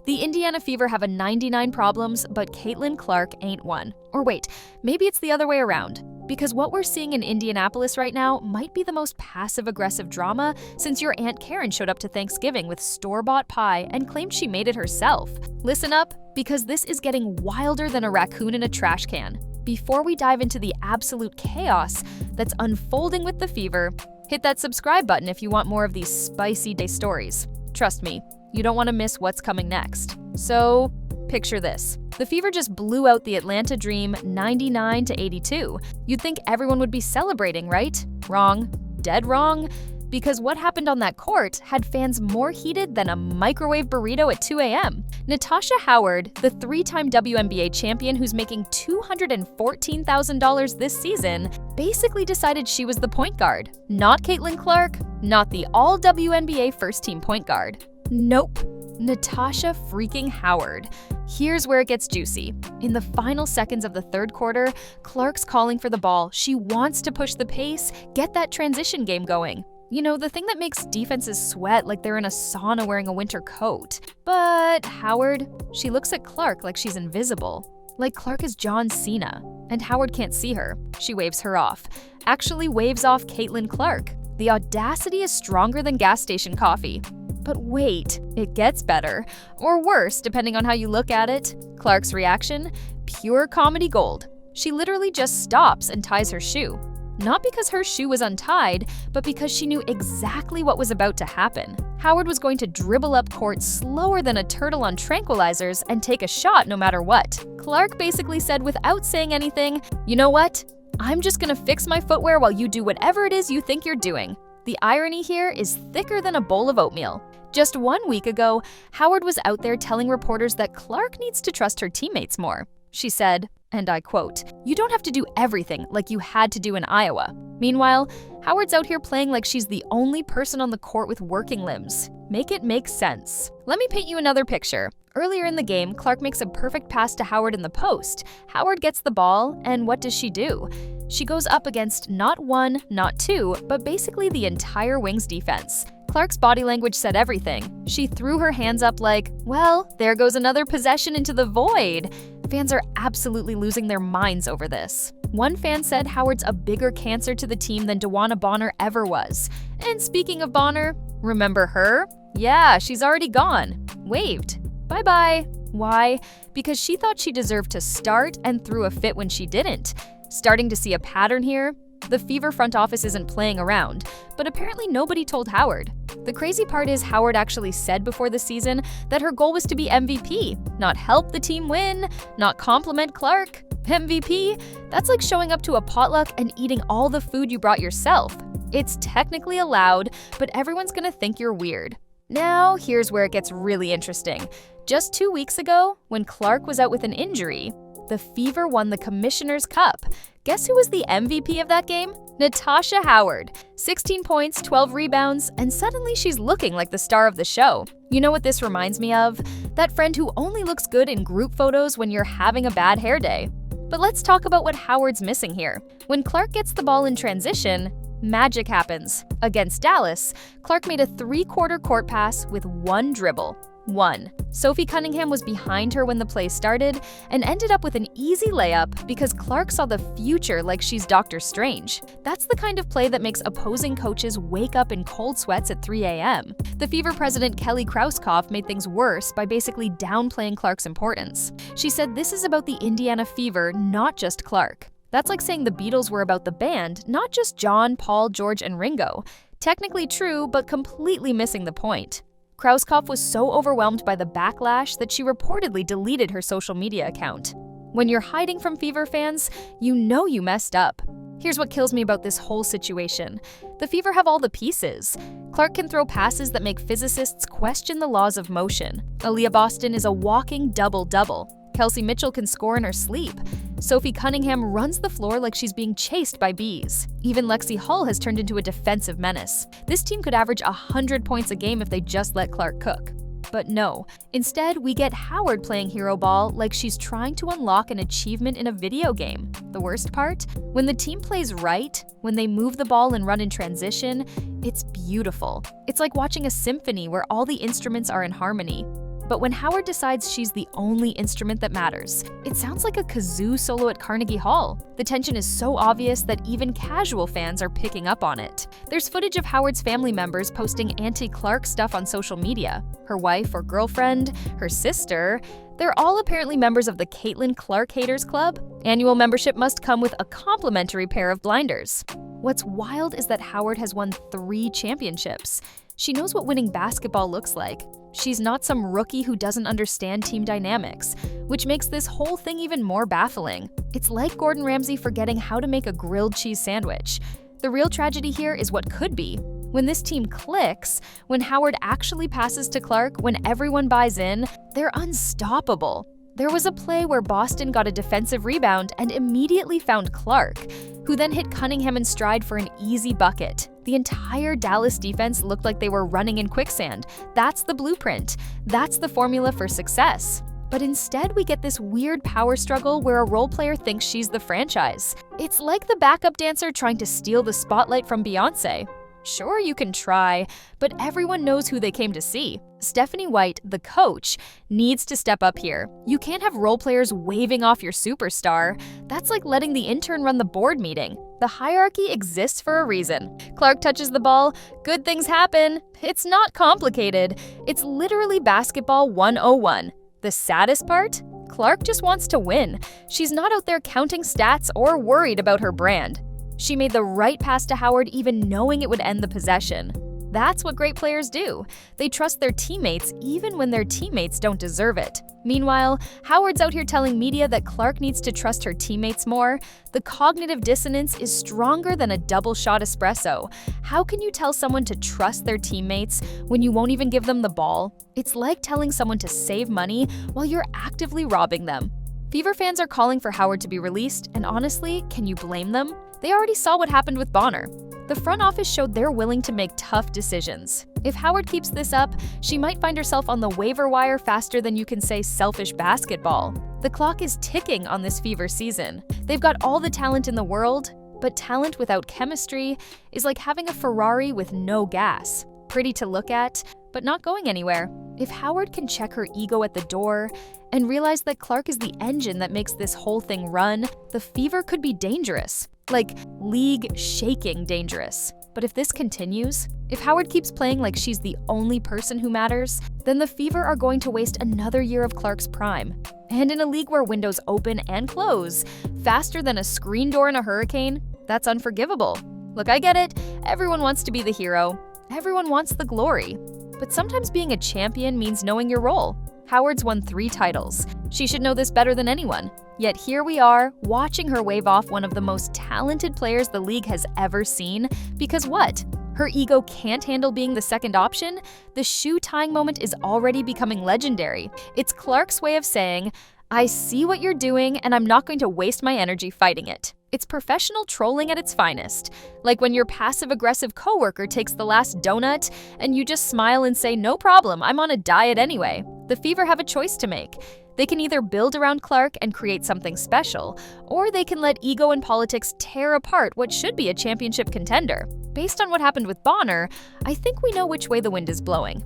The Indiana Fever have a 99 problems, but Caitlin Clark ain't one. Or wait, maybe it's the other way around. Because what we're seeing in Indianapolis right now might be the most passive-aggressive drama since your Aunt Karen showed up to Thanksgiving with store-bought pie and claimed she made it herself. Listen up, because this is getting wilder than a raccoon in a trash can. Before we dive into the absolute chaos that's unfolding with the Fever, hit that subscribe button if you want more of these spicy day stories. Trust me, you don't want to miss what's coming next. So, picture this. The Fever just blew out the Atlanta Dream 99-82. You'd think everyone would be celebrating, right? Wrong. Dead wrong. Because what happened on that court had fans more heated than a microwave burrito at 2 a.m. Natasha Howard, the three-time WNBA champion who's making $214,000 this season, basically decided she was the point guard. Not Caitlin Clark, not the all-WNBA first-team point guard. Nope. Natasha freaking Howard. Here's where it gets juicy. In the final seconds of the third quarter, Clark's calling for the ball. She wants to push the pace, get that transition game going. You know, the thing that makes defenses sweat like they're in a sauna wearing a winter coat. But Howard, she looks at Clark like she's invisible. Like Clark is John Cena, and Howard can't see her. She waves her off. Actually waves off Caitlin Clark. The audacity is stronger than gas station coffee. But wait, it gets better. Or worse, depending on how you look at it. Clark's reaction? Pure comedy gold. She literally just stops and ties her shoe. Not because her shoe was untied, but because she knew exactly what was about to happen. Howard was going to dribble up court slower than a turtle on tranquilizers and take a shot no matter what. Clark basically said without saying anything, "You know what? I'm just gonna fix my footwear while you do whatever it is you think you're doing." The irony here is thicker than a bowl of oatmeal. Just 1 week ago, Howard was out there telling reporters that Clark needs to trust her teammates more. She said, and I quote, "You don't have to do everything like you had to do in Iowa." Meanwhile, Howard's out here playing like she's the only person on the court with working limbs. Make it make sense. Let me paint you another picture. Earlier in the game, Clark makes a perfect pass to Howard in the post. Howard gets the ball, and what does she do? She goes up against not one, not two, but basically the entire Wings defense. Clark's body language said everything. She threw her hands up like, well, there goes another possession into the void. Fans are absolutely losing their minds over this. One fan said Howard's a bigger cancer to the team than DeWanna Bonner ever was. And speaking of Bonner, remember her? Yeah, she's already gone. Waved. Bye-bye. Why? Because she thought she deserved to start and threw a fit when she didn't. Starting to see a pattern here? The Fever front office isn't playing around, but apparently nobody told Howard. The crazy part is Howard actually said before the season that her goal was to be MVP, not help the team win, not compliment Clark. MVP? That's like showing up to a potluck and eating all the food you brought yourself. It's technically allowed, but everyone's gonna think you're weird. Now, here's where it gets really interesting. Just 2 weeks ago, when Clark was out with an injury, the Fever won the Commissioner's Cup. Guess who was the MVP of that game? Natasha Howard. 16 points, 12 rebounds, and suddenly she's looking like the star of the show. You know what this reminds me of? That friend who only looks good in group photos when you're having a bad hair day. But let's talk about what Howard's missing here. When Clark gets the ball in transition, magic happens. Against Dallas, Clark made a three-quarter court pass with one dribble. One. Sophie Cunningham was behind her when the play started and ended up with an easy layup because Clark saw the future like she's Dr. Strange. That's the kind of play that makes opposing coaches wake up in cold sweats at 3 a.m. The Fever president Kelly Krauskopf made things worse by basically downplaying Clark's importance. She said this is about the Indiana Fever, not just Clark. That's like saying the Beatles were about the band, not just John, Paul, George, and Ringo. Technically true, but completely missing the point. Krauskopf was so overwhelmed by the backlash that she reportedly deleted her social media account. When you're hiding from Fever fans, you know you messed up. Here's what kills me about this whole situation. The Fever have all the pieces. Clark can throw passes that make physicists question the laws of motion. Aaliyah Boston is a walking double-double. Kelsey Mitchell can score in her sleep. Sophie Cunningham runs the floor like she's being chased by bees. Even Lexi Hull has turned into a defensive menace. This team could average 100 points a game if they just let Clark cook. But no. Instead, we get Howard playing hero ball like she's trying to unlock an achievement in a video game. The worst part? When the team plays right, when they move the ball and run in transition, it's beautiful. It's like watching a symphony where all the instruments are in harmony. But when Howard decides she's the only instrument that matters, it sounds like a kazoo solo at Carnegie Hall. The tension is so obvious that even casual fans are picking up on it. There's footage of Howard's family members posting anti-Clark stuff on social media. Her wife or girlfriend, her sister, they're all apparently members of the Caitlin Clark Haters Club. Annual membership must come with a complimentary pair of blinders. What's wild is that Howard has won 3 championships. She knows what winning basketball looks like. She's not some rookie who doesn't understand team dynamics, which makes this whole thing even more baffling. It's like Gordon Ramsay forgetting how to make a grilled cheese sandwich. The real tragedy here is what could be. When this team clicks, when Howard actually passes to Clark, when everyone buys in, they're unstoppable. There was a play where Boston got a defensive rebound and immediately found Clark, who then hit Cunningham in stride for an easy bucket. The entire Dallas defense looked like they were running in quicksand. That's the blueprint. That's the formula for success. But instead, we get this weird power struggle where a role player thinks she's the franchise. It's like the backup dancer trying to steal the spotlight from Beyoncé. Sure, you can try, but everyone knows who they came to see. Stephanie White, the coach, needs to step up here. You can't have role players waving off your superstar. That's like letting the intern run the board meeting. The hierarchy exists for a reason. Clark touches the ball, good things happen. It's not complicated. It's literally basketball 101. The saddest part? Clark just wants to win. She's not out there counting stats or worried about her brand. She made the right pass to Howard even knowing it would end the possession. That's what great players do. They trust their teammates even when their teammates don't deserve it. Meanwhile, Howard's out here telling media that Clark needs to trust her teammates more. The cognitive dissonance is stronger than a double-shot espresso. How can you tell someone to trust their teammates when you won't even give them the ball? It's like telling someone to save money while you're actively robbing them. Fever fans are calling for Howard to be released, and honestly, can you blame them? They already saw what happened with Bonner. The front office showed they're willing to make tough decisions. If Howard keeps this up, she might find herself on the waiver wire faster than you can say selfish basketball. The clock is ticking on this Fever season. They've got all the talent in the world, but talent without chemistry is like having a Ferrari with no gas. Pretty to look at, but not going anywhere. If Howard can check her ego at the door and realize that Clark is the engine that makes this whole thing run, the Fever could be dangerous. Like, league-shaking dangerous. But if this continues, if Howard keeps playing like she's the only person who matters, then the Fever are going to waste another year of Clark's prime. And in a league where windows open and close faster than a screen door in a hurricane, that's unforgivable. Look, I get it. Everyone wants to be the hero. Everyone wants the glory. But sometimes being a champion means knowing your role. Howard's won 3 titles. She should know this better than anyone. Yet here we are, watching her wave off one of the most talented players the league has ever seen. Because what? Her ego can't handle being the second option? The shoe-tying moment is already becoming legendary. It's Clark's way of saying, I see what you're doing, and I'm not going to waste my energy fighting it. It's professional trolling at its finest. Like when your passive-aggressive coworker takes the last donut, and you just smile and say, no problem, I'm on a diet anyway. The Fever have a choice to make. They can either build around Clark and create something special, or they can let ego and politics tear apart what should be a championship contender. Based on what happened with Bonner, I think we know which way the wind is blowing.